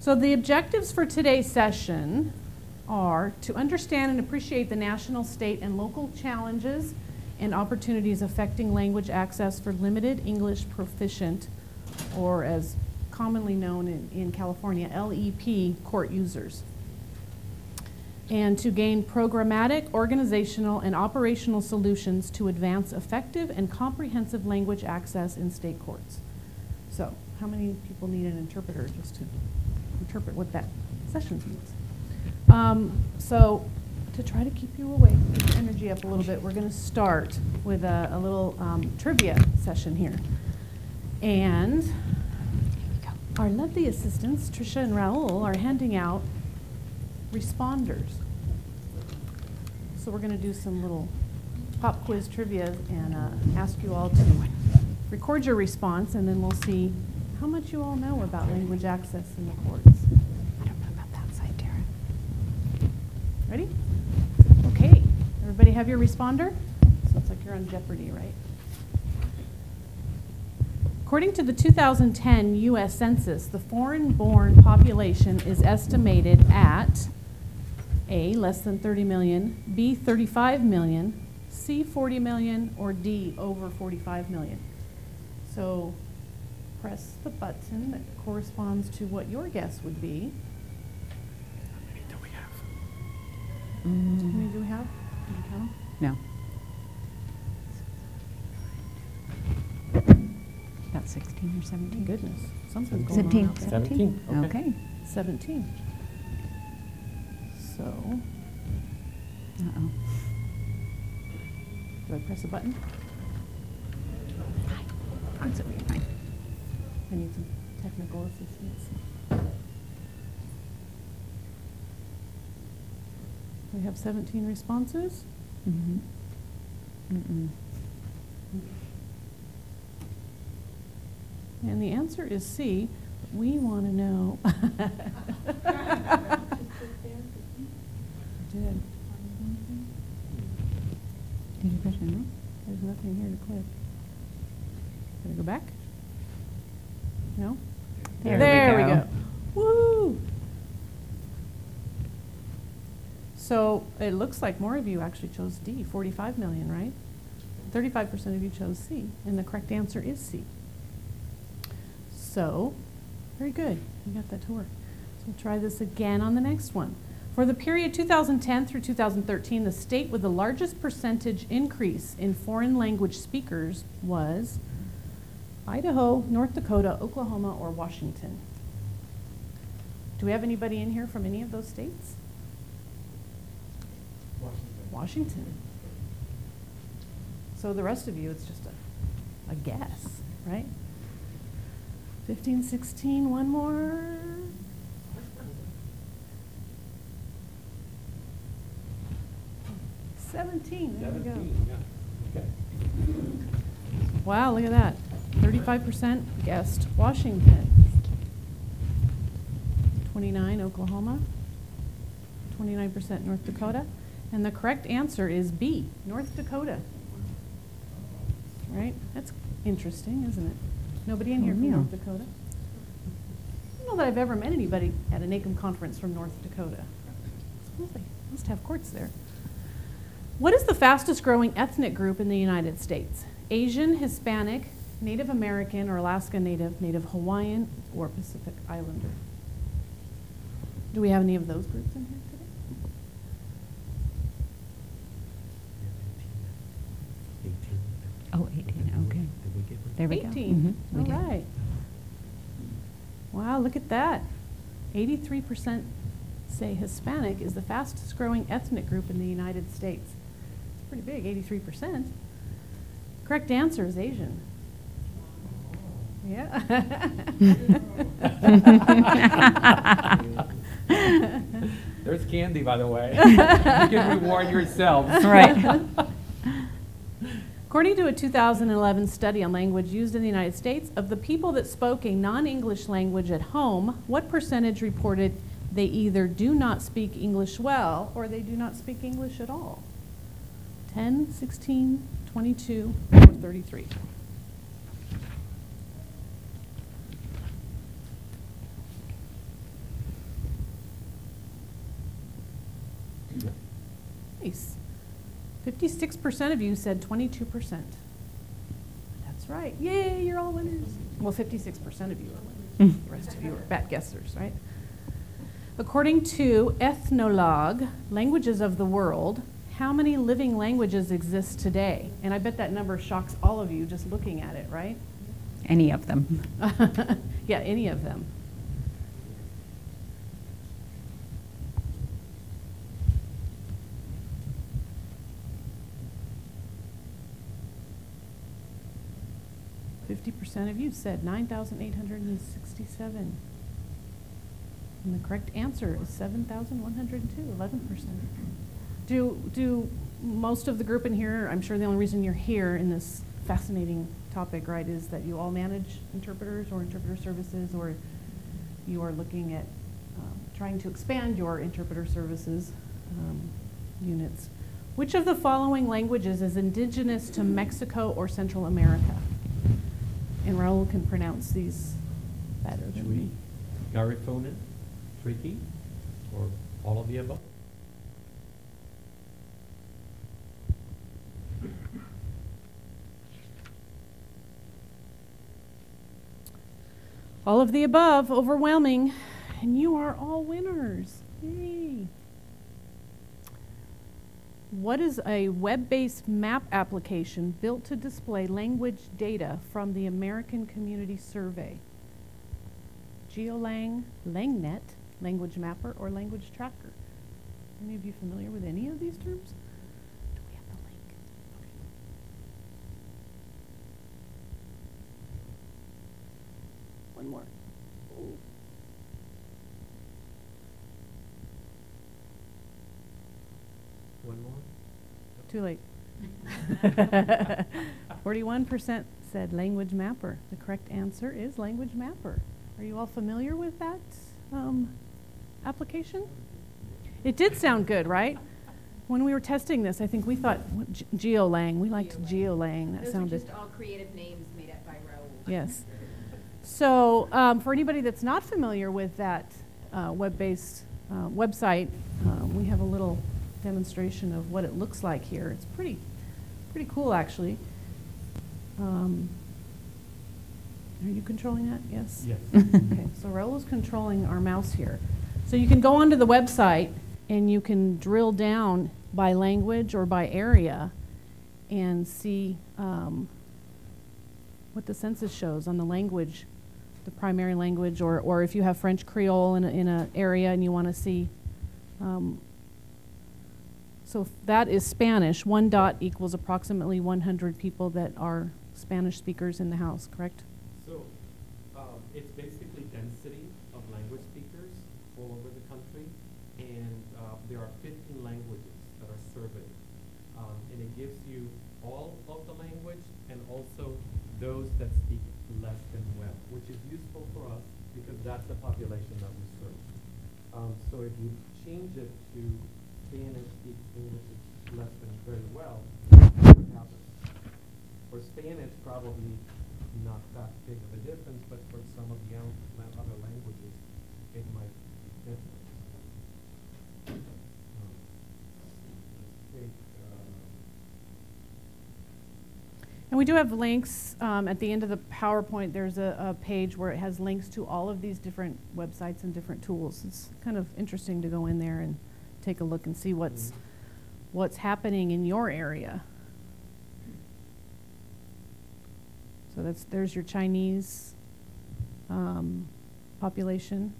So the objectives for today's session are to understand and appreciate the national, state, and local challenges and opportunities affecting language access for limited English proficient, or as commonly known in California, LEP court users. And to gain programmatic, organizational, and operational solutions to advance effective and comprehensive language access in state courts. So, how many people need an interpreter just to interpret what that session means? So, to try to keep you awake, keep your energy up a little bit, we're going to start with a little trivia session here. And our lovely assistants, Tricia and Raul, are handing out responders. So we're going to do some little pop quiz trivia and ask you all to record your response, and then we'll see how much you all know about language access in the courts. I don't know about that side, Tara. Ready? Okay. Everybody have your responder? So it's like you're on Jeopardy, right? According to the 2010 U.S. Census, the foreign-born population is estimated at A, less than 30 million, B, 35 million, C, 40 million, or D, over 45 million. So press the button that corresponds to what your guess would be. How many do we have? How many do we have? Did you count them? No. About 16 or 17. Goodness, something's going 17. on out there. 17. Okay. 17. So, Uh-oh. do I press a button? That's okay, fine. I need some technical assistance. We have 17 responses. Mm-hmm. Mm-mm. And the answer is C. But we want to know. I did. Did you press enter? There's nothing here to click. Can I go back? No? There we go. Woo! So it looks like more of you actually chose D, 45 million, right? 35% of you chose C, and the correct answer is C. So, very good. You got that to work. So we'll try this again on the next one. For the period 2010 through 2013, the state with the largest percentage increase in foreign language speakers was Idaho, North Dakota, Oklahoma, or Washington. Do we have anybody in here from any of those states? Washington. So the rest of you, it's just a guess, right? 15, 16, one more. 17, there we go. Yeah. Okay. Wow, look at that. 35% guessed Washington. 29 Oklahoma. 29% North Dakota. And the correct answer is B, North Dakota. Right? That's interesting, isn't it? Nobody in here from yeah. North Dakota? I don't know that I've ever met anybody at a NACM conference from North Dakota. Well, they must have courts there. What is the fastest growing ethnic group in the United States? Asian, Hispanic, Native American, or Alaska Native, Native Hawaiian, or Pacific Islander? Do we have any of those groups in here today? Oh, 18, okay. There we 18. go. Mhm, we did. All right. Wow, look at that. 83% say Hispanic is the fastest growing ethnic group in the United States. It's pretty big, 83%. Correct answer is Asian. Yeah. There's candy, by the way. You can reward yourselves. Right. According to a 2011 study on language used in the United States, of the people that spoke a non-English language at home, what percentage reported they either do not speak English well or they do not speak English at all? 10, 16, 22, or 33? Nice. 56% of you said 22%. That's right. Yay, you're all winners. Well, 56% of you are winners. The rest of you are bad guessers, right? According to Ethnologue, Languages of the World, how many living languages exist today? And I bet that number shocks all of you just looking at it, right? Any of them. Yeah, any of them. %50 of you said 9,867. And the correct answer is 7,102, 11%. Do most of the group in here, I'm sure the only reason you're here in this fascinating topic, right, is that you all manage interpreters or interpreter services, or you are looking at trying to expand your interpreter services units. Which of the following languages is indigenous to Mexico or Central America? And Raul can pronounce these better than me. Garifuna, Tricky, or all of the above? All of the above, overwhelming, and you are all winners. Yay. What is a web-based map application built to display language data from the American Community Survey? GeoLang, LangNet, Language Mapper, or Language Tracker? Any of you familiar with any of these terms? Do we have the link? Okay. One more. Ooh. One more? Too late. 41% said Language Mapper. The correct answer is Language Mapper. Are you all familiar with that application? It did sound good, right? When we were testing this, I think we thought GeoLang. We liked GeoLang. That Those sounded. are just all creative names made up by Raul. Yes. So for anybody that's not familiar with that web-based website, we have a little demonstration of what it looks like here. It's pretty cool, actually. Are you controlling that? Yes? Yes. Okay, so Raul is controlling our mouse here. So you can go onto the website and you can drill down by language or by area and see what the census shows on the language, the primary language, or if you have French Creole in an area and you want to see. So that is Spanish. One dot equals approximately 100 people that are Spanish speakers in the house, correct? So it's basically density of language speakers all over the country, and there are 15 languages that are surveyed, and it gives you all of the language and also those that speak less than well, which is useful for us because that's the population that we serve. So if you change it to Spanish speaks English less than very well, what happens? For Spanish, probably not that big of a difference, but for some of the other languages, it might be different. And we do have links at the end of the PowerPoint. There's a page where it has links to all of these different websites and different tools. It's kind of interesting to go in there and take a look and see what's happening in your area. So there's your Chinese population.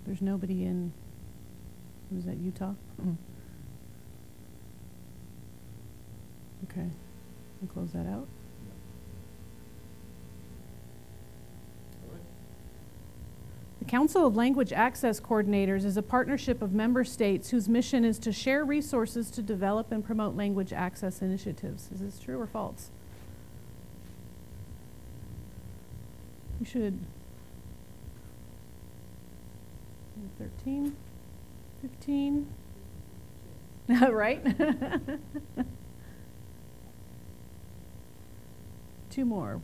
There's nobody in, was that Utah? Okay, we'll close that out. The Council of Language Access Coordinators is a partnership of member states whose mission is to share resources to develop and promote language access initiatives. Is this true or false? We should. 13, 15. Right? 2 more.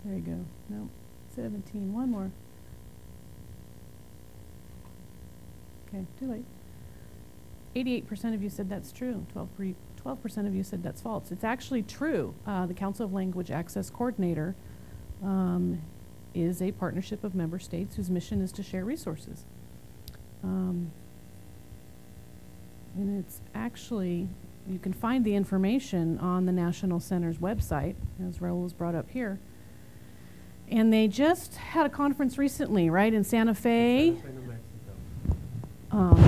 There you go. No, 17. 1 more. Okay, too late. 88% of you said that's true. 12% of you said that's false. It's actually true. The Council of Language Access Coordinator is a partnership of member states whose mission is to share resources. And it's actually, you can find the information on the National Center's website, as Raul was brought up here. And they just had a conference recently, right, in Santa Fe. New Mexico.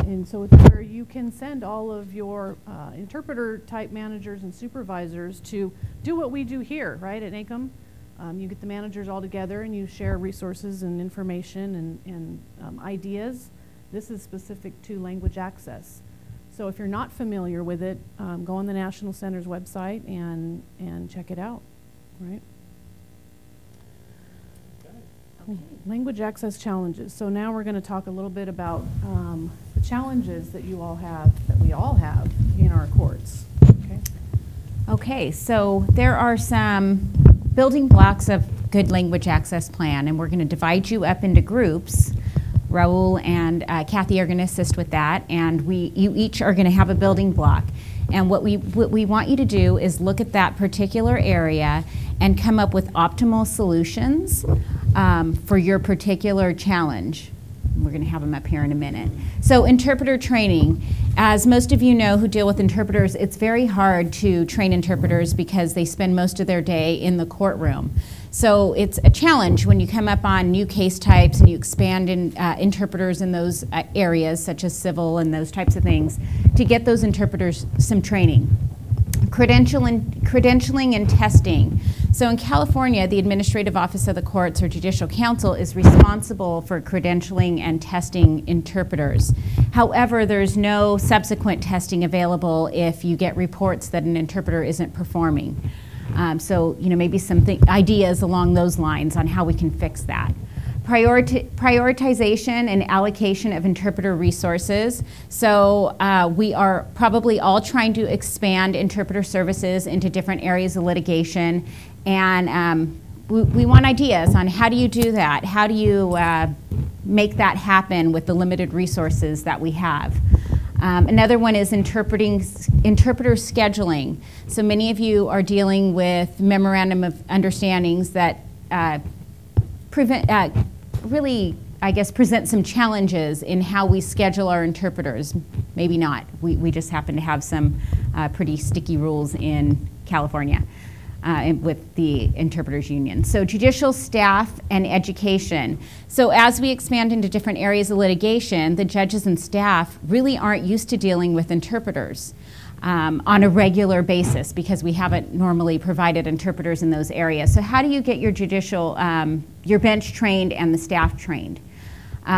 And so it's where you can send all of your interpreter type managers and supervisors to do what we do here, right, at NACM. You get the managers all together and you share resources and information and ideas. This is specific to language access. So if you're not familiar with it, go on the National Center's website and check it out, right? Okay. Language access challenges. So now we're going to talk a little bit about the challenges that you all have, that we all have in our courts. Okay. Okay, so there are some building blocks of good language access plan, and we're going to divide you up into groups. Raul and Kathy are going to assist with that, and you each are going to have a building block. And what we want you to do is look at that particular area and come up with optimal solutions for your particular challenge. We're going to have them up here in a minute. So interpreter training. As most of you know who deal with interpreters, it's very hard to train interpreters because they spend most of their day in the courtroom. So it's a challenge when you come up on new case types and you expand in interpreters in those areas, such as civil and those types of things, to get those interpreters some training. Credentialing and testing. So in California, the Administrative Office of the Courts, or Judicial Council, is responsible for credentialing and testing interpreters. However, there's no subsequent testing available if you get reports that an interpreter isn't performing. So, maybe some ideas along those lines on how we can fix that. Prioritization and allocation of interpreter resources. So we are probably all trying to expand interpreter services into different areas of litigation, and we want ideas on how do you do that? How do you make that happen with the limited resources that we have? Another one is interpreter scheduling. So many of you are dealing with memorandum of understandings that really, I guess, present some challenges in how we schedule our interpreters. Maybe not. We just happen to have some pretty sticky rules in California with the Interpreters Union. So judicial staff and education. So as we expand into different areas of litigation, the judges and staff really aren't used to dealing with interpreters on a regular basis because we haven't normally provided interpreters in those areas. So how do you get your judicial, your bench trained and the staff trained?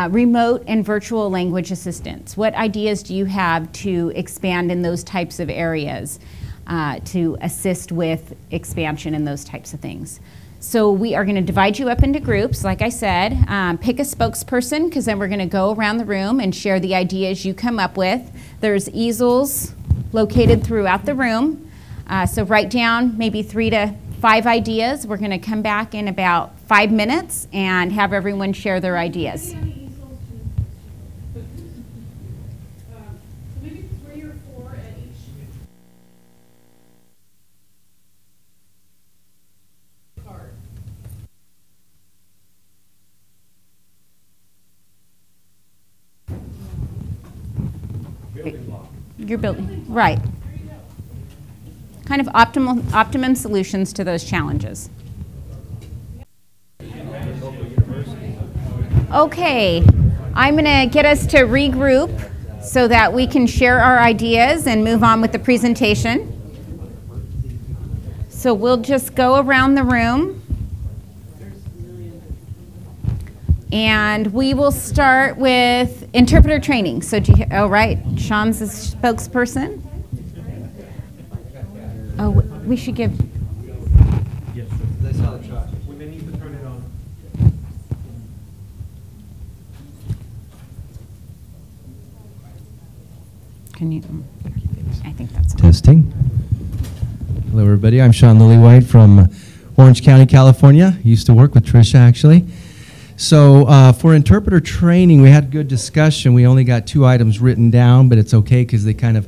Remote and virtual language assistance. What ideas do you have to expand in those types of areas to assist with expansion in those types of things? So we are going to divide you up into groups, like I said. Pick a spokesperson, because then we're going to go around the room and share the ideas you come up with. There's easels located throughout the room. So write down maybe 3 to 5 ideas. We're going to come back in about 5 minutes and have everyone share their ideas. Maybe 3 or 4 at each. Card. Building block. You're building, right. Kind of optimum solutions to those challenges. Okay, I'm going to get us to regroup so that we can share our ideas and move on with the presentation. So we'll just go around the room. And we will start with interpreter training. So, oh, right, Sean's the spokesperson. Oh, we should give. Yes, sir. We may need to turn it on. Can you? I think that's on. Testing. Hello, everybody. I'm Sean Lillywhite from Orange County, California. Used to work with Tricia, actually. So for interpreter training, we had good discussion. We only got 2 items written down, but it's okay because they kind of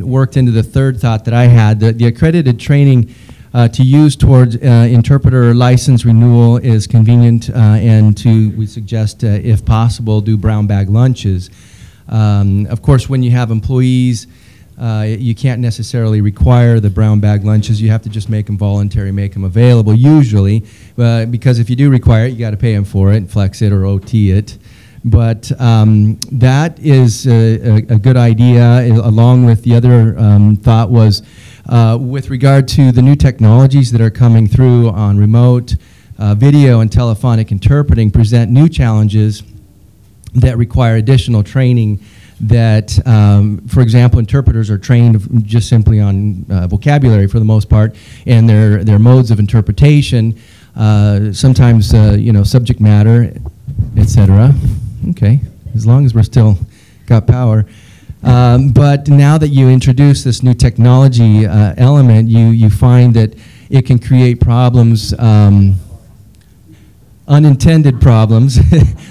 worked into the third thought that I had. The accredited training to use towards interpreter license renewal is convenient, and we suggest, if possible, do brown bag lunches. Of course, when you have employees, you can't necessarily require the brown bag lunches. You have to just make them voluntary, make them available usually, because if you do require it, you got to pay them for it, flex it or OT it. But that is a good idea. Along with the other thought was with regard to the new technologies that are coming through on remote video and telephonic interpreting present new challenges that require additional training. That, for example, interpreters are trained just simply on vocabulary for the most part, and their modes of interpretation, sometimes subject matter, etc. Okay, as long as we're still got power. But now that you introduce this new technology element, you find that it can create problems, unintended problems,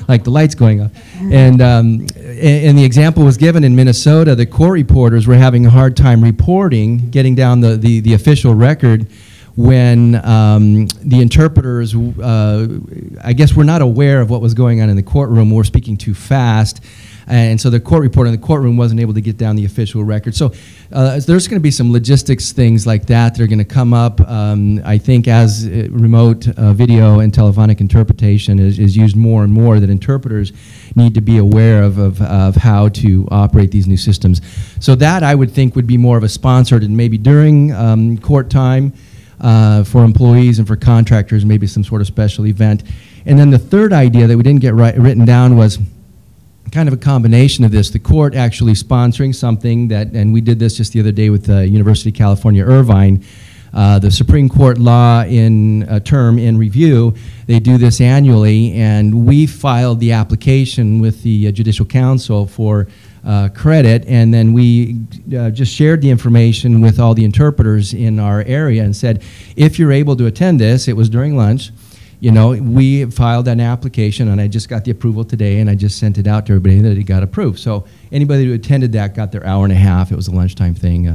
like the lights going off. And the example was given in Minnesota. The court reporters were having a hard time reporting, getting down the official record when the interpreters, I guess, were not aware of what was going on in the courtroom, were speaking too fast. And so the court reporter in the courtroom wasn't able to get down the official record. So there's going to be some logistics things like that are going to come up, I think, as remote video and telephonic interpretation is used more and more, that interpreters need to be aware of how to operate these new systems. So that, I would think, would be more of a sponsored and maybe during court time for employees and for contractors, maybe some sort of special event. And then the third idea that we didn't get written down was kind of a combination of this. The court actually sponsoring something that, and we did this just the other day with the University of California, Irvine, the Supreme Court law in term in review. They do this annually, and we filed the application with the Judicial Council for credit, and then we just shared the information with all the interpreters in our area and said, if you're able to attend this, it was during lunch, we filed an application, and I just got the approval today, and I just sent it out to everybody that it got approved. So anybody who attended that got their hour and a half. It was a lunchtime thing,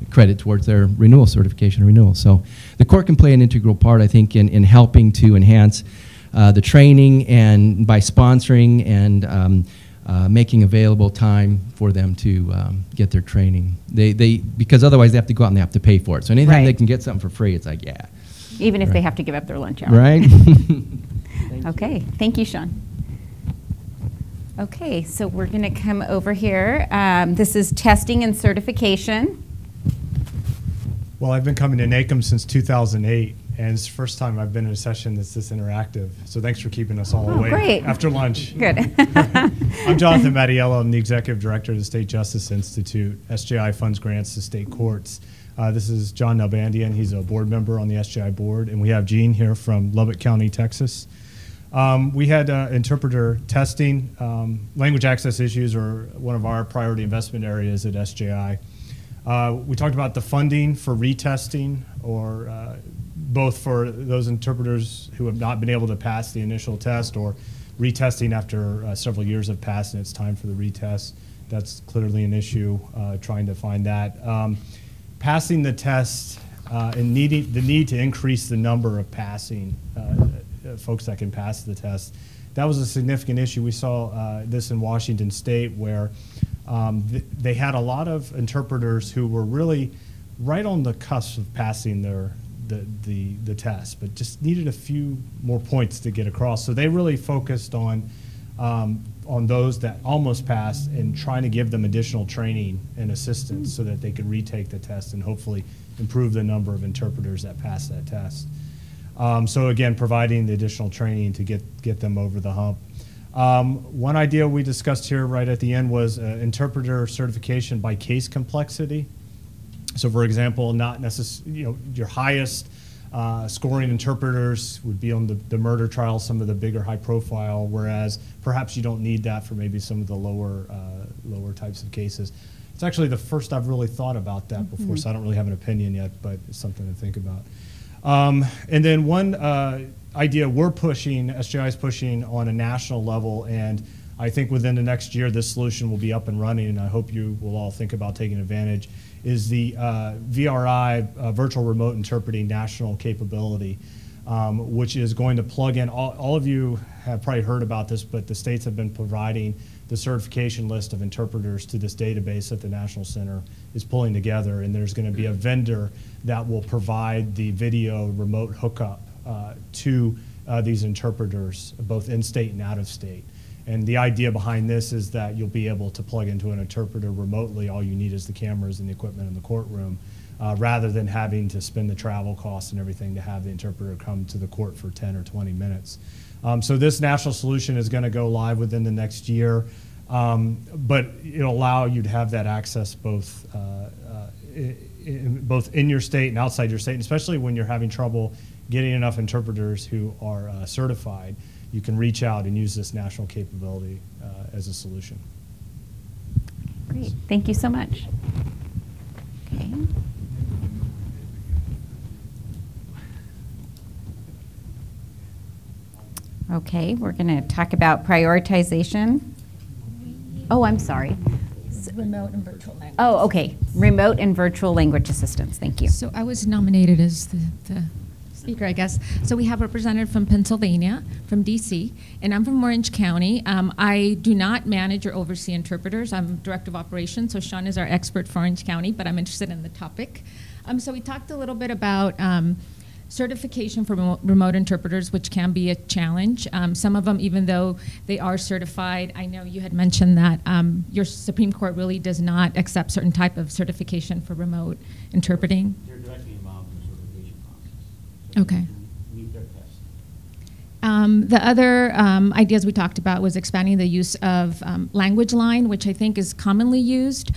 credit towards their renewal, certification renewal. So the court can play an integral part, I think, in helping to enhance the training, and by sponsoring and making available time for them to get their training. Because otherwise they have to go out and they have to pay for it. So anytime they can get something for free, it's like, yeah. Even if they have to give up their lunch hour. Right. Okay, thank you, Sean. Okay, so we're going to come over here. This is testing and certification. Well, I've been coming to NACM since 2008, and it's the first time I've been in a session that's this interactive. So thanks for keeping us all awake great. After lunch. Good. I'm Jonathan Mattiello. I'm the Executive Director of the State Justice Institute. SJI funds grants to state courts. This is John Nalbandian. He's a board member on the SJI board. And we have Gene here from Lubbock County, Texas. We had interpreter testing. Language access issues are one of our priority investment areas at SJI. We talked about the funding for retesting, or both for those interpreters who have not been able to pass the initial test, or retesting after several years have passed and it's time for the retest. That's clearly an issue, trying to find that. Passing the test and the need to increase the number of passing folks that can pass the test. That was a significant issue. We saw this in Washington State, where they had a lot of interpreters who were really right on the cusp of passing the test, but just needed a few more points to get across. So they really focused on those that almost passed and trying to give them additional training and assistance so that they could retake the test and hopefully improve the number of interpreters that pass that test. So again, providing the additional training to get them over the hump. One idea we discussed here right at the end was interpreter certification by case complexity. So for example, not necessarily, your highest scoring interpreters would be on the murder trial, some of the bigger high profile, whereas perhaps you don't need that for maybe some of the lower types of cases. It's actually the first I've really thought about that before, so I don't really have an opinion yet, but it's something to think about. And then one idea we're pushing, SJI is pushing on a national level, and I think within the next year this solution will be up and running, and I hope you will all think about taking advantage, is the VRI, Virtual Remote Interpreting National Capability, which is going to plug in, all of you have probably heard about this, but the states have been providing the certification list of interpreters to this database that the National Center is pulling together, and there's going to be a vendor that will provide the video remote hookup to these interpreters, both in-state and out-of-state. And the idea behind this is that you'll be able to plug into an interpreter remotely. All you need is the cameras and the equipment in the courtroom, rather than having to spend the travel costs and everything to have the interpreter come to the court for 10 or 20 minutes. So this national solution is going to go live within the next year, but it'll allow you to have that access both both in your state and outside your state, and especially when you're having trouble getting enough interpreters who are certified. You can reach out and use this national capability as a solution. Great, thank you so much. Okay. Okay, we're going to talk about prioritization. Oh, I'm sorry. Remote and virtual language. Oh, okay. Remote and virtual language assistance. Thank you. So I was nominated as the speaker, I guess. So we have a representative from Pennsylvania, from DC, and I'm from Orange County. I do not manage or oversee interpreters. I'm Director of Operations, so Sean is our expert for Orange County, but I'm interested in the topic. So we talked a little bit about certification for remote interpreters, which can be a challenge. Some of them, even though they are certified, I know you had mentioned that your Supreme Court really does not accept certain type of certification for remote interpreting. They're directly involved in the certification process. So okay. Meet their test. The other ideas we talked about was expanding the use of language line, which I think is commonly used.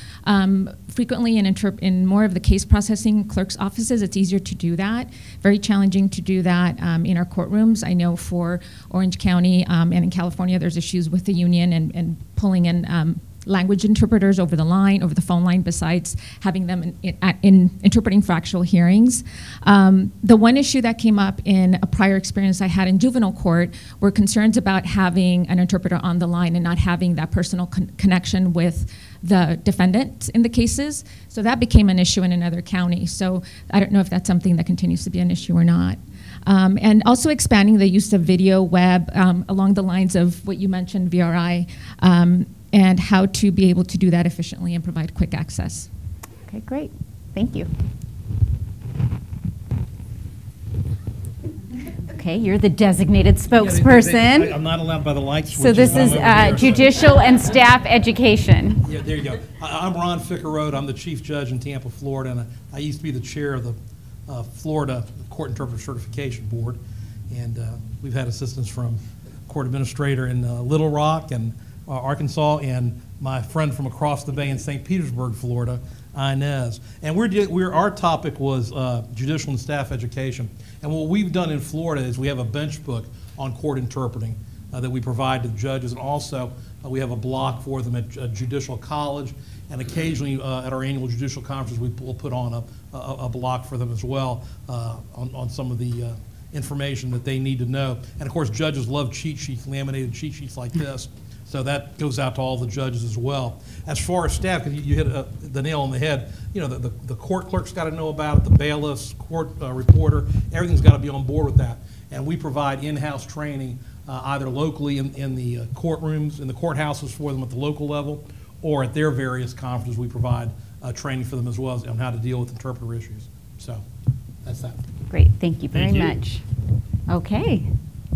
Frequently in more of the case processing clerk's offices, it's easier to do that. Very challenging to do that in our courtrooms. I know for Orange County and in California, there's issues with the union and pulling in language interpreters over the line, over the phone line, besides having them in interpreting for actual hearings. The one issue that came up in a prior experience I had in juvenile court were concerns about having an interpreter on the line and not having that personal connection with the defendant in the cases. So that became an issue in another county. So I don't know if that's something that continues to be an issue or not. And also expanding the use of video web along the lines of what you mentioned, VRI, and how to be able to do that efficiently and provide quick access. Okay, great. Thank you. Okay, you're the designated spokesperson. I'm not allowed by the lights. So this is Judicial and Staff Education. Yeah, there you go. I'm Ron Fickerode. I'm the Chief Judge in Tampa, Florida, and I used to be the chair of the Florida Court Interpreter Certification Board. And we've had assistance from court administrator in Little Rock and Arkansas, and my friend from across the bay in St. Petersburg, Florida, Inez. And our topic was judicial and staff education. And what we've done in Florida is we have a bench book on court interpreting that we provide to judges, and also we have a block for them at Judicial College, and occasionally at our annual judicial conference we'll put on a block for them as well on some of the information that they need to know. And of course judges love cheat sheets, laminated cheat sheets like this. So that goes out to all the judges as well. As far as staff, because you hit the nail on the head, you know, the court clerk's got to know about it, the bailiffs, court reporter, everything's got to be on board with that. And we provide in-house training either locally in the courtrooms, in the courthouses for them at the local level, or at their various conferences we provide training for them as well as on how to deal with interpreter issues. So that's that. Great, thank you very much. Okay,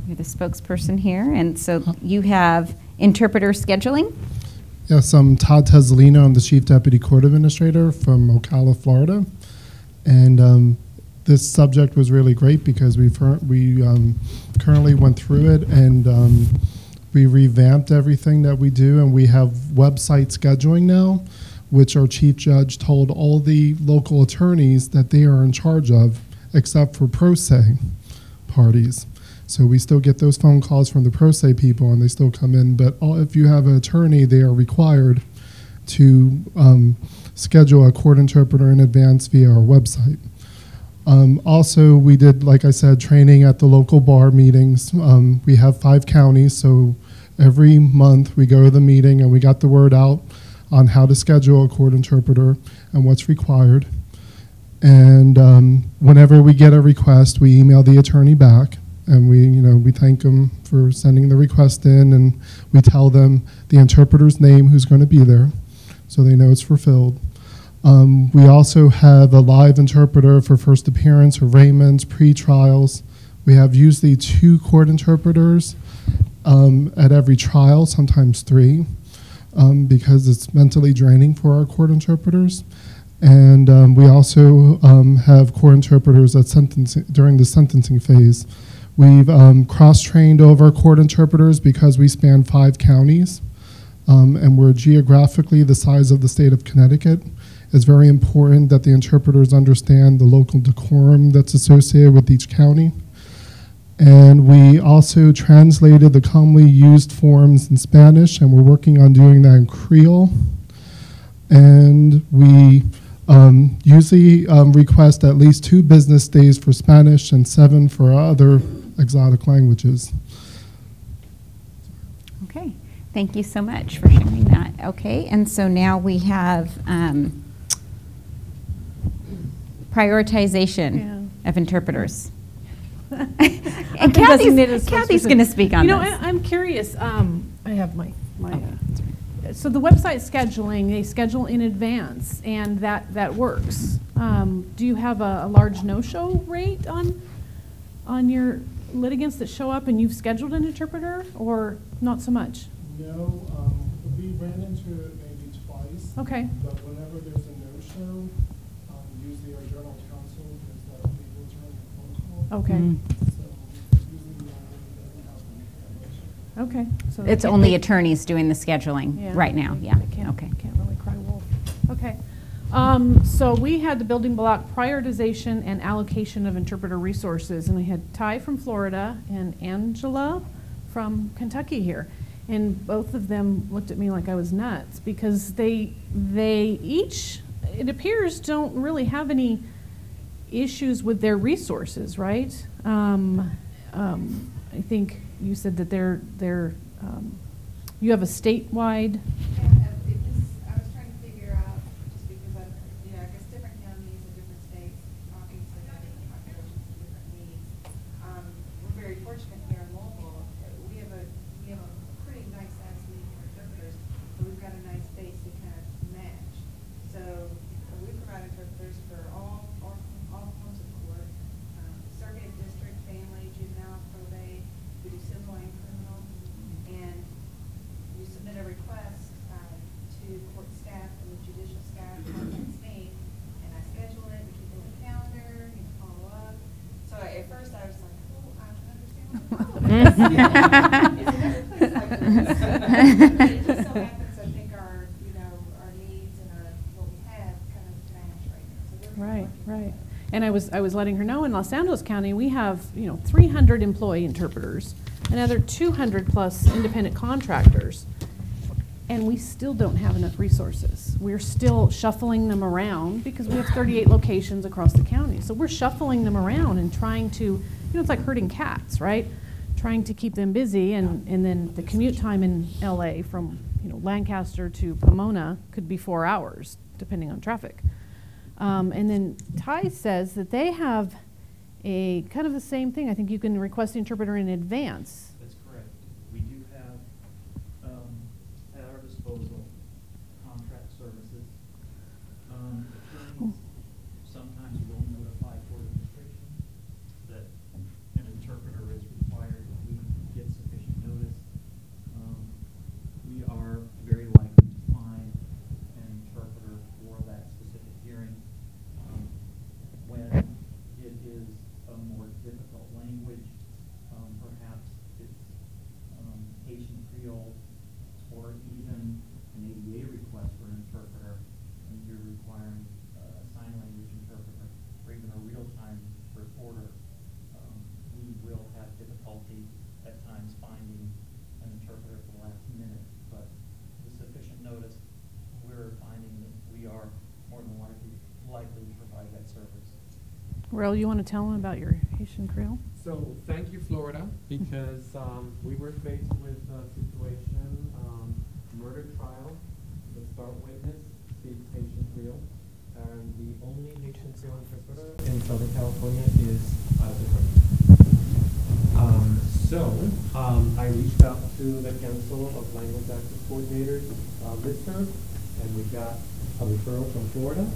you're the spokesperson here, and so you have interpreter scheduling. Yes, I'm Todd Tezzolino. I'm the Chief Deputy Court Administrator from Ocala, Florida. And this subject was really great because we currently went through it, and we revamped everything that we do, and we have website scheduling now, which our Chief Judge told all the local attorneys that they are in charge of, except for pro se parties. So we still get those phone calls from the pro se people, and they still come in. But if you have an attorney, they are required to schedule a court interpreter in advance via our website. Also, we did, like I said, training at the local bar meetings. We have 5 counties, so every month we go to the meeting and we got the word out on how to schedule a court interpreter and what's required. And whenever we get a request, we email the attorney back, and we thank them for sending the request in, and we tell them the interpreter's name, who's going to be there, so they know it's fulfilled. We also have a live interpreter for first appearance, arraignments, pre-trials. We have usually 2 court interpreters at every trial, sometimes 3, because it's mentally draining for our court interpreters. And we also have court interpreters at during the sentencing phase. We've cross-trained all of our court interpreters because we span 5 counties, and we're geographically the size of the state of Connecticut. It's very important that the interpreters understand the local decorum that's associated with each county. And we also translated the commonly used forms in Spanish, and we're working on doing that in Creole. And we usually request at least 2 business days for Spanish and 7 for other exotic languages. Okay, thank you so much for sharing that. Okay, and so now we have prioritization of interpreters. And Kathy's going to speak on this. I'm curious. I have my so the website scheduling, they schedule in advance, and that works. Do you have a large no-show rate on your litigants that show up and you've scheduled an interpreter, or not so much? No, we ran into it maybe twice. Okay. But whenever there's a no-show, usually our general counsel is that we return the phone call. Okay. So usually doesn't happen. Okay. So It's only attorneys doing the scheduling right now. Yeah. Okay. Can't really cry wolf. Okay. So we had the building block prioritization and allocation of interpreter resources, and we had Ty from Florida and Angela from Kentucky here, and both of them looked at me like I was nuts because they each, it appears, don't really have any issues with their resources, right? I think you said that they're you have a statewide. I was trying to figure out, just because I guess different counties and different states obviously have different populations and different needs. We're very fortunate here in Louisville. We have a pretty nice size need for interpreters, but we've got a nice base to kind of match. So we provide interpreters for all forms of court, circuit, district, family, juvenile, probate. We do civil and criminal, and you submit a request to court staff and the judicial staff contacts me, and I schedule it, we keep it in the calendar, follow up. So at first I was like, oh, I don't understand what the problem is. It's never place like this. But it just so happens, I think our needs and what we have kind of match right now. So we're Right. And I was letting her know in Los Angeles County we have 300 employee interpreters, another 200 plus independent contractors, and we still don't have enough resources. We're still shuffling them around because we have 38 locations across the county. So we're shuffling them around and trying to, it's like herding cats, right? Trying to keep them busy, and then the commute time in LA from Lancaster to Pomona could be 4 hours depending on traffic. And then Ty says that they have a kind of the same thing. I think you can request the interpreter in advance. That's correct. We do have at our disposal contract services. Attorneys sometimes will notify court administration that an interpreter is required. We get sufficient notice. We are very likely to find an interpreter for that specific hearing. When it is a more difficult language, perhaps it's Haitian Creole, or even an ADA request for an interpreter, and you're requiring a sign language interpreter, or even a real-time reporter, we will have difficulty at times finding an interpreter for the last minute, but with sufficient notice, we're finding that we are more than likely to provide that service. Raul, you want to tell them about your Haitian Creole? So thank you, Florida, because we were faced with a situation, murder trial, the star witness speaks Haitian Creole, and the only Haitian Creole interpreter in Southern California is out of the country. I reached out to the Council of Language Access Coordinators listserv, and we got a referral from Florida,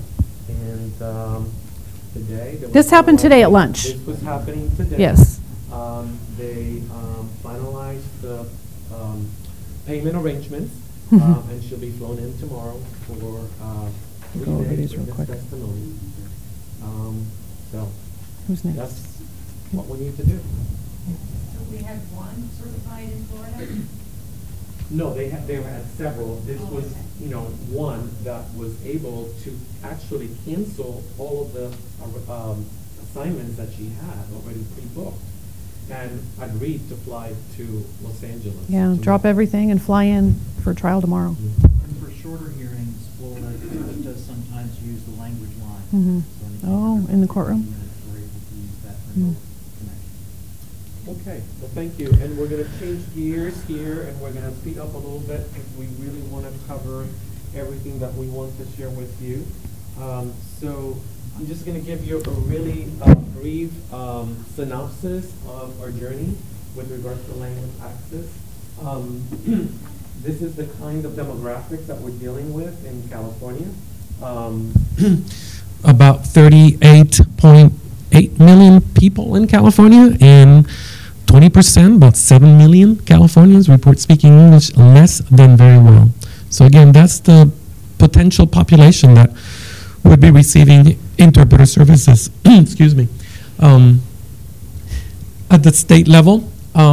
and today. This happened today at lunch. This was happening today. Yes. They finalized the payment arrangements, Mhm. and she'll be flown in tomorrow for Go over 3 days these real witness quick. testimony. So Who's next? that's what we need to do. So we had one certified in Florida? No, they had several. This was, one that was able to actually cancel all of the assignments that she had already pre-booked and agreed to fly to Los Angeles. Yeah, tomorrow. drop everything and fly in for trial tomorrow. And for shorter hearings, Florida does sometimes use the language line. Mhm. So anything Oh, under in the 15 courtroom? minutes, we're able to use that Mm. remote connection. Okay, well, thank you. And we're going to change gears here, and we're going to speed up a little bit because we really want to cover everything that we want to share with you. So I'm just going to give you a really brief synopsis of our journey with regards to language access. This is the kind of demographics that we're dealing with in California. About 38.8 million people in California, and 20%, about 7 million Californians report speaking English less than very well. So again, that's the potential population that would be receiving interpreter services. Excuse me. At the state level,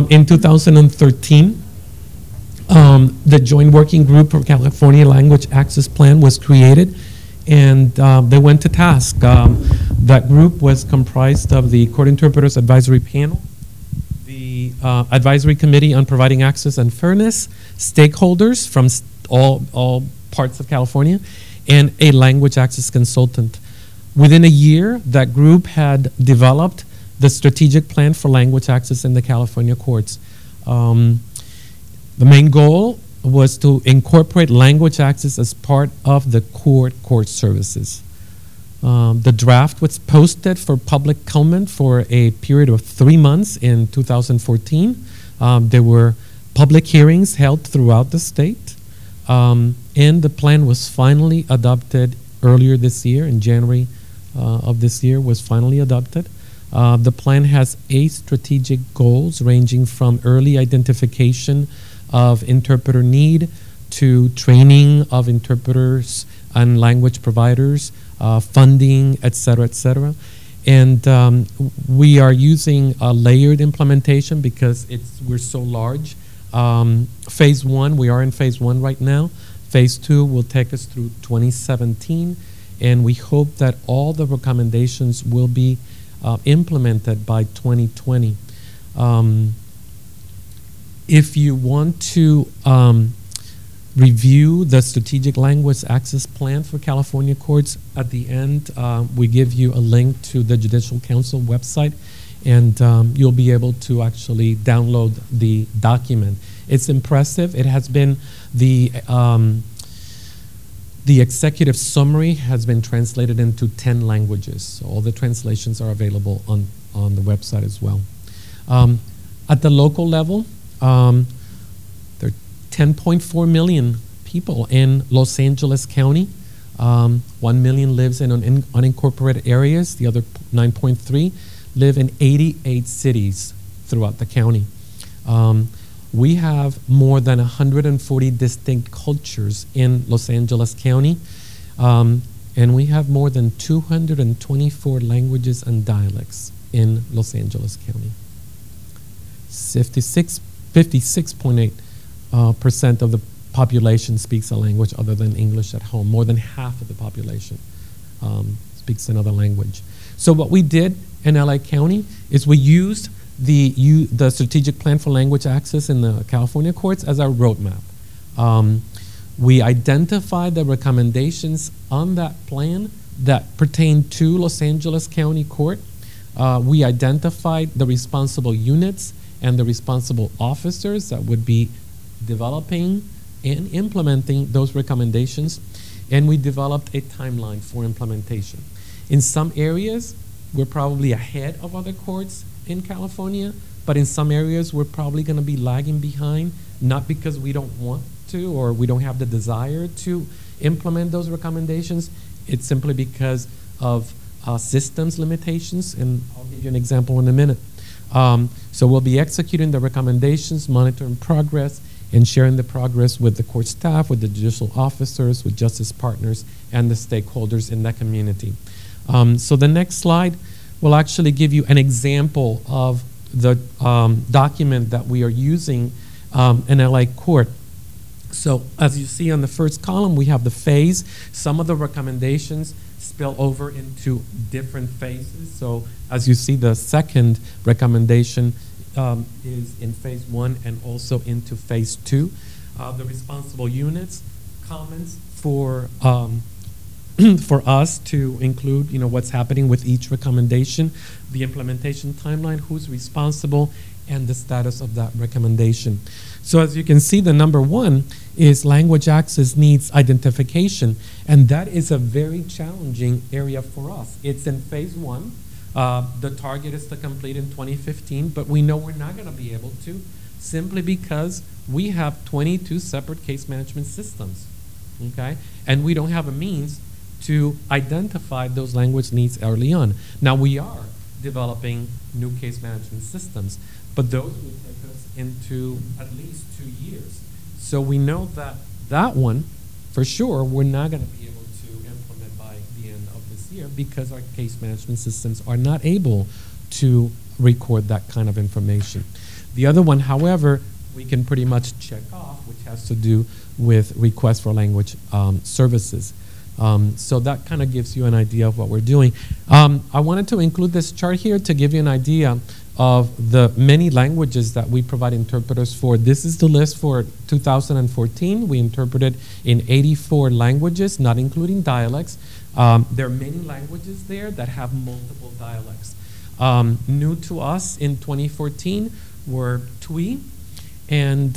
in 2013, the Joint Working Group for California Language Access Plan was created, and they went to task. That group was comprised of the Court Interpreters Advisory Panel, the Advisory Committee on Providing Access and Fairness, stakeholders from all parts of California, and a language access consultant. Within a year, that group had developed the strategic plan for language access in the California courts. The main goal was to incorporate language access as part of the court services. The draft was posted for public comment for a period of 3 months in 2014. There were public hearings held throughout the state, and the plan was finally adopted earlier this year. In January of this year was finally adopted. The plan has 8 strategic goals ranging from early identification of interpreter need to training of interpreters and language providers, funding, et cetera, et cetera. And we are using a layered implementation because we're so large. Phase 1, we are in phase 1 right now. Phase 2 will take us through 2017, and we hope that all the recommendations will be implemented by 2020. If you want to review the Strategic Language Access Plan for California courts, at the end we give you a link to the Judicial Council website, and you'll be able to actually download the document. It's impressive. It has been the executive summary has been translated into 10 languages. So all the translations are available on the website as well. At the local level, there are 10.4 million people in Los Angeles County. 1 million lives in unincorporated areas. The other 9.3 live in 88 cities throughout the county. We have more than 140 distinct cultures in Los Angeles County, and we have more than 224 languages and dialects in Los Angeles County. 56.8% of the population speaks a language other than English at home. More than half of the population speaks another language. So what we did in LA County is we used the Strategic Plan for Language Access in the California courts as our roadmap. We identified the recommendations on that plan that pertain to Los Angeles County Court, We identified the responsible units and the responsible officers that would be developing and implementing those recommendations, and we developed a timeline for implementation. In some areas, we're probably ahead of other courts in California, but in some areas, we're probably going to be lagging behind, not because we don't want to or we don't have the desire to implement those recommendations. It's simply because of systems limitations, and I'll give you an example in a minute. So we'll be executing the recommendations, monitoring progress, and sharing the progress with the court staff, with the judicial officers, with justice partners, and the stakeholders in that community. So the next slide will actually give you an example of the document that we are using in LA Court. So as you see on the first column, we have the phase. Some of the recommendations spill over into different phases. So as you see, the second recommendation is in phase 1 and also into phase 2. The responsible units, comments for for us to include, what's happening with each recommendation, the implementation timeline, who's responsible, and the status of that recommendation. So as you can see, the number 1 is language access needs identification, and that is a very challenging area for us. It's in phase 1. The target is to complete in 2015, but we know we're not going to be able to simply because we have 22 separate case management systems, okay? And we don't have a means to identify those language needs early on. Now we are developing new case management systems, but those will take us into at least 2 years. So we know that that one, for sure, we're not going to be able to implement by the end of this year because our case management systems are not able to record that kind of information. The other one, however, we can pretty much check off, which has to do with requests for language services. So that kind of gives you an idea of what we're doing. I wanted to include this chart here to give you an idea of the many languages that we provide interpreters for. This is the list for 2014. We interpreted in 84 languages, not including dialects. There are many languages there that have multiple dialects. New to us in 2014 were Twi and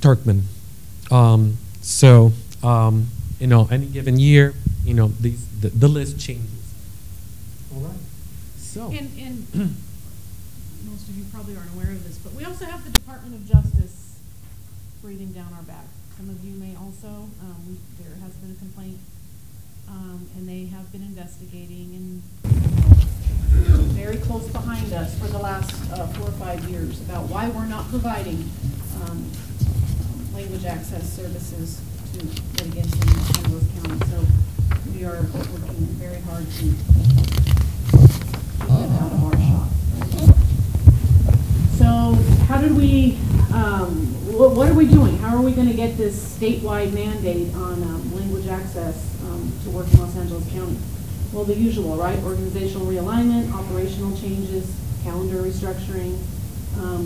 Turkmen. Any given year, the list changes. All right. So. And most of you probably aren't aware of this, but we also have the Department of Justice breathing down our back. Some of you may also. There has been a complaint, and they have been investigating and very close behind us for the last 4 or 5 years about why we're not providing language access services to litigants in San Luis County. So we are working very hard to keep them out of our shop. So how did we, what are we doing? How are we going to get this statewide mandate on language access to work in Los Angeles County? Well, the usual, right? Organizational realignment, operational changes, calendar restructuring,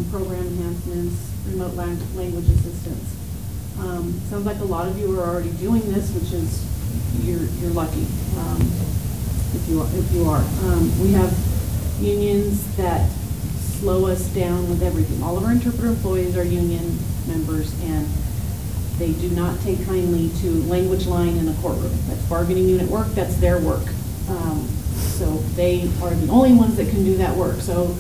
program enhancements, remote language assistance. Sounds like a lot of you are already doing this, which is you're lucky if you are. We have unions that slow us down with everything. All of our interpreter employees are union members, and they do not take kindly to language line in a courtroom. That's bargaining unit work. That's their work. So they are the only ones that can do that work. So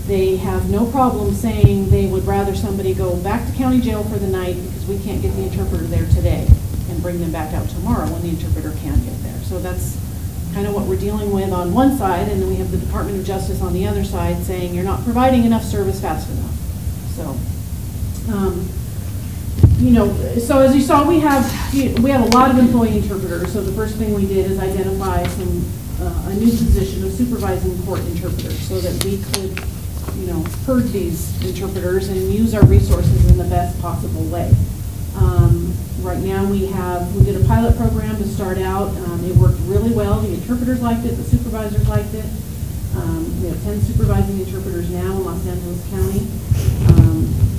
they have no problem saying they would rather somebody go back to county jail for the night because we can't get the interpreter there today and bring them back out tomorrow when the interpreter can't get there. So that's kind of what we're dealing with on one side, and then we have the Department of Justice on the other side saying you're not providing enough service fast enough. So, so as you saw, we have a lot of employee interpreters. So the first thing we did is identify a new position of supervising court interpreters so that we could herd these interpreters and use our resources in the best possible way. Right now we did a pilot program to start out. It worked really well. The interpreters liked it, the supervisors liked it. We have 10 supervising interpreters now in Los Angeles County.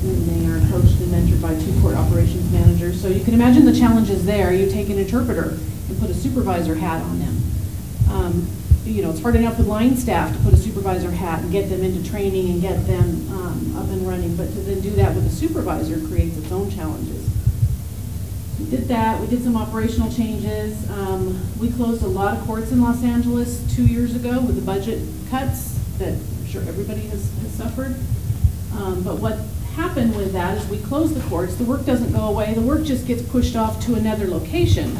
And they are coached and mentored by 2 court operations managers. So you can imagine the challenges there. You take an interpreter and put a supervisor hat on them. it's hard enough with line staff to put a supervisor hat and get them into training and get them up and running, but to then do that with a supervisor creates its own challenges. We did that. We did some operational changes. We closed a lot of courts in Los Angeles 2 years ago with the budget cuts that I'm sure everybody has suffered. But what happened with that is we closed the courts. The work doesn't go away. The work just gets pushed off to another location.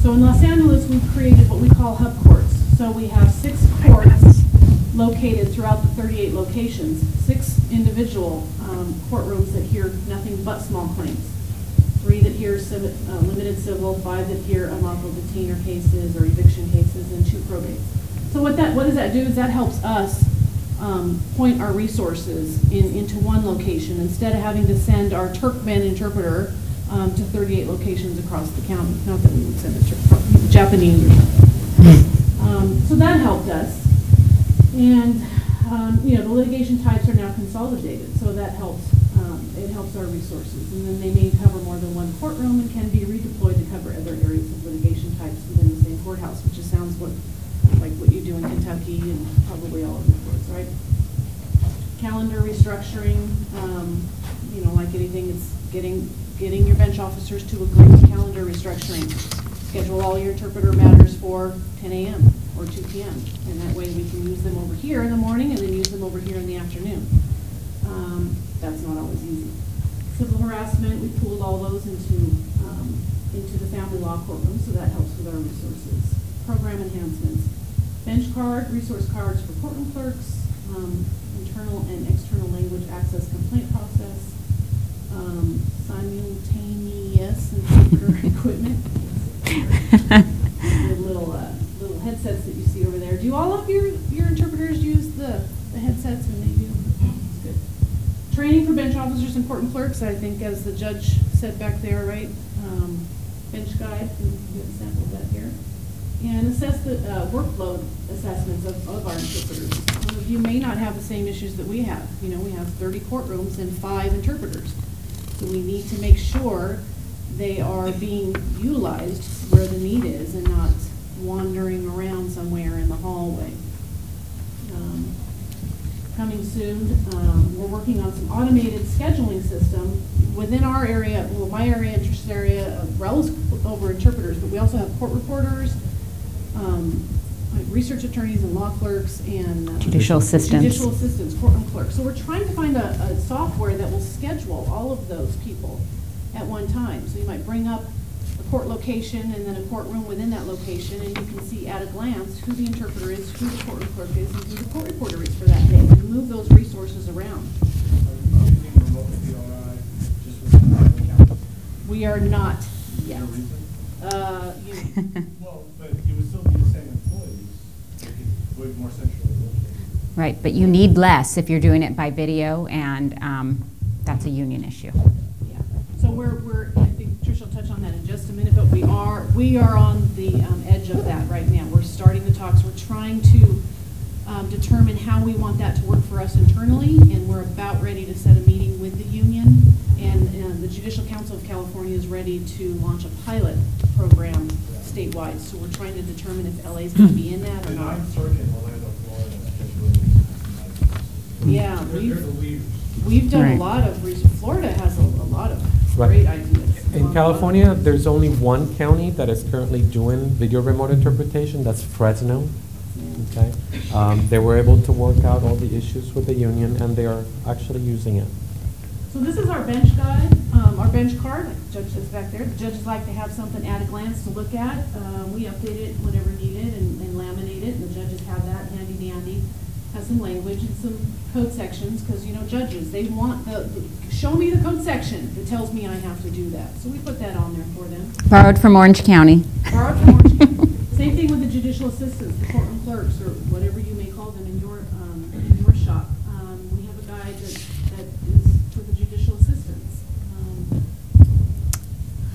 So in Los Angeles, we've created what we call hub courts. So we have 6 courts located throughout the 38 locations, 6 individual courtrooms that hear nothing but small claims, 3 that hear limited civil, 5 that hear unlawful detainer cases or eviction cases, and 2 probates. So what does that do is that helps us point our resources into one location instead of having to send our Turkmen interpreter to 38 locations across the county. Not that we would send a Japanese or something. So that helped us. And the litigation types are now consolidated, so that helps. It helps our resources. And then they may cover more than one courtroom and can be redeployed to cover other areas of litigation types within the same courthouse, which just sounds like what you do in Kentucky and probably all over the courts, right? Calendar restructuring, like anything, it's getting your bench officers to agree to calendar restructuring. Schedule all your interpreter matters for 10 a.m. or 2 p.m. And that way we can use them over here in the morning and then use them over here in the afternoon. That's not always easy. Civil harassment, we pooled all those into the family law courtroom, so that helps with our resources. Program enhancements. Bench card, resource cards for courtroom clerks, internal and external language access complaint process, simultaneous interpreter equipment. little headsets that you see over there. Do all of your interpreters use the headsets when they do? Good. Training for bench officers and court and clerks, I think, as the judge said back there, right? Bench guide, and we have a sample of that here. And assess the workload assessments of our interpreters. Some of you may not have the same issues that we have. We have 30 courtrooms and 5 interpreters. So we need to make sure they are being utilized where the need is and not wandering around somewhere in the hallway. Coming soon, we're working on some automated scheduling system within our area, well, my area, interest area, Rel's over interpreters, but we also have court reporters, like research attorneys and law clerks, and judicial assistants, courtroom clerks. So we're trying to find a software that will schedule all of those people at one time. So you might bring up a court location and then a courtroom within that location, and you can see at a glance who the interpreter is, who the courtroom clerk is, and who the court reporter is for that day, and move those resources around. We are not yet. Well, but it would still be the same employees, with more centrally located. Right, but you need less if you're doing it by video, and that's a union issue. Yeah. So we're I think Trish will touch on that in just a minute, but we are on the edge of that right now. We're starting the talks. We're trying to determine how we want that to work for us internally, and we're about ready to set a meeting with the union, and the Judicial Council of California is ready to launch a pilot program statewide. So we're trying to determine if LA is going to be in that or not. Yeah, we've done a lot of research. Florida has a lot of great ideas. In California, there's only one county that is currently doing video remote interpretation. That's Fresno. Okay, they were able to work out all the issues with the union, and they are actually using it. So this is our bench guide, our bench card. Like the judge says back there. The judges like to have something at a glance to look at. We update it whenever needed and laminate it, and the judges have that handy dandy. Has some language and some code sections, because judges, they want show me the code section that tells me I have to do that. So we put that on there for them. Borrowed from Orange County. Borrowed from Orange County. Same thing with the judicial assistants, the courtroom clerks, or whatever you may call them in your shop. We have a guide that is for the judicial assistants.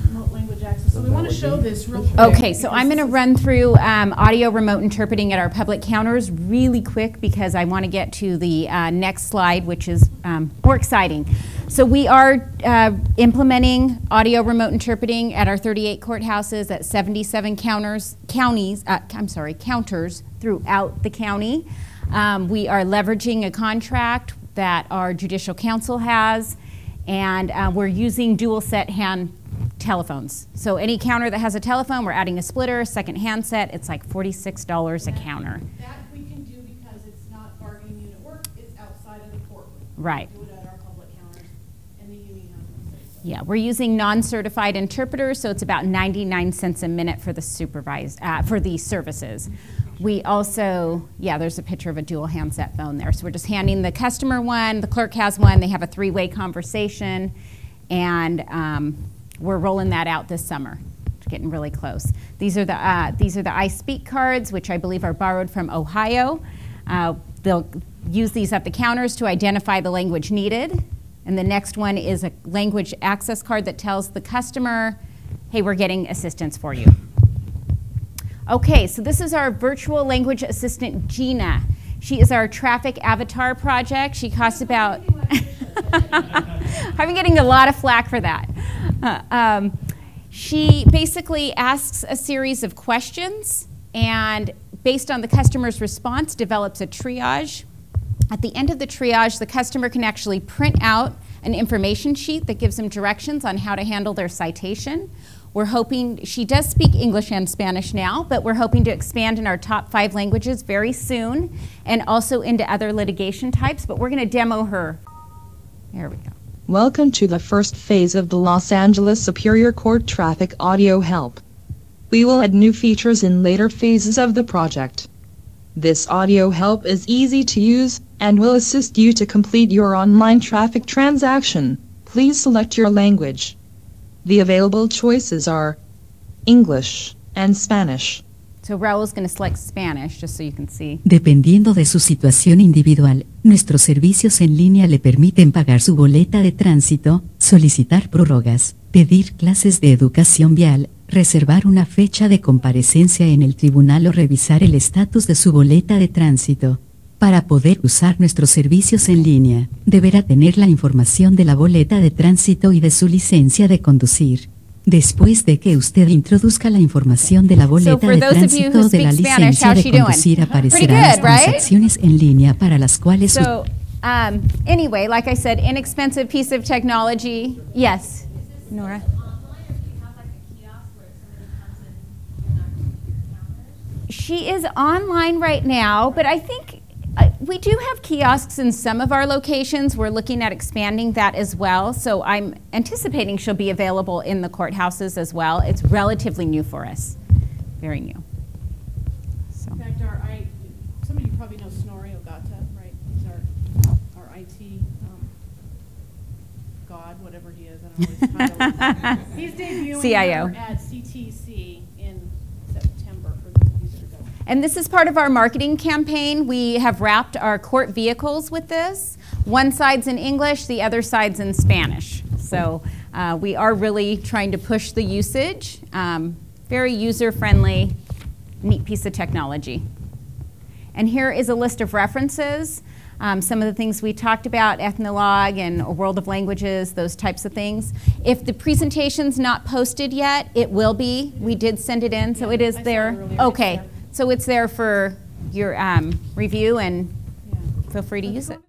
Remote language access access. So we want to show this real quick. Okay, so I'm going to run through audio remote interpreting at our public counters really quick because I want to get to the next slide, which is more exciting. So we are implementing audio remote interpreting at our 38 courthouses at 77 counters throughout the county. We are leveraging a contract that our Judicial Council has, and we're using dual set hand telephones. So any counter that has a telephone, we're adding a splitter, second handset. It's like $46 a counter. That we can do because it's not bargaining unit work, it's outside of the courtroom. Right. We do it at our public counters, and the union has to say so. Yeah, we're using non-certified interpreters, so it's about 99 cents a minute for the for the services. We also, yeah, there's a picture of a dual handset phone there. So we're just handing the customer one, the clerk has one, they have a three-way conversation, and we're rolling that out this summer. It's getting really close. These are the I Speak cards, which I believe are borrowed from Ohio. They'll use these at the counters to identify the language needed. And the next one is a language access card that tells the customer, hey, we're getting assistance for you. Okay, so this is our virtual language assistant, Gina. She is our traffic avatar project. She costs about, I've been getting a lot of flack for that. She basically asks a series of questions and based on the customer's response develops a triage. At the end of the triage, the customer can actually print out an information sheet that gives them directions on how to handle their citation. We're hoping, she does speak English and Spanish now, but we're hoping to expand in our top 5 languages very soon and also into other litigation types, but we're going to demo her. There we go. Welcome to the first phase of the Los Angeles Superior Court Traffic Audio Help. We will add new features in later phases of the project. This audio help is easy to use and will assist you to complete your online traffic transaction. Please select your language. The available choices are English and Spanish. So Raul's going to select Spanish, just so you can see. Dependiendo de su situación individual, nuestros servicios en línea le permiten pagar su boleta de tránsito, solicitar prórrogas, pedir clases de educación vial, reservar una fecha de comparecencia en el tribunal o revisar el estatus de su boleta de tránsito. Para poder usar nuestros servicios en línea, deberá tener la información de la boleta de tránsito y de su licencia de conducir. Después de que usted introduzca la información de la boleta de tránsito de la licencia de conducir, aparecerán las transacciones en línea para las cuales... So, anyway, like I said, inexpensive piece of technology. Yes, Nora? She is online right now, but I think we do have kiosks in some of our locations. We're looking at expanding that as well. So I'm anticipating she'll be available in the courthouses as well. It's relatively new for us, very new. So. In fact, some of you probably know Snorri Ogata, right? He's our IT god, whatever he is. I don't know what his title is. He's debuting CIO. at CTC in September for those of you that are going. And this is part of our marketing campaign. We have wrapped our court vehicles with this. One side's in English, the other side's in Spanish. So we are really trying to push the usage. Very user-friendly, neat piece of technology. And here is a list of references. Some of the things we talked about, Ethnologue and A World of Languages, those types of things. If the presentation's not posted yet, it will be. We did send it in, so it is there. Okay. So it's there for your review, and feel free to use it.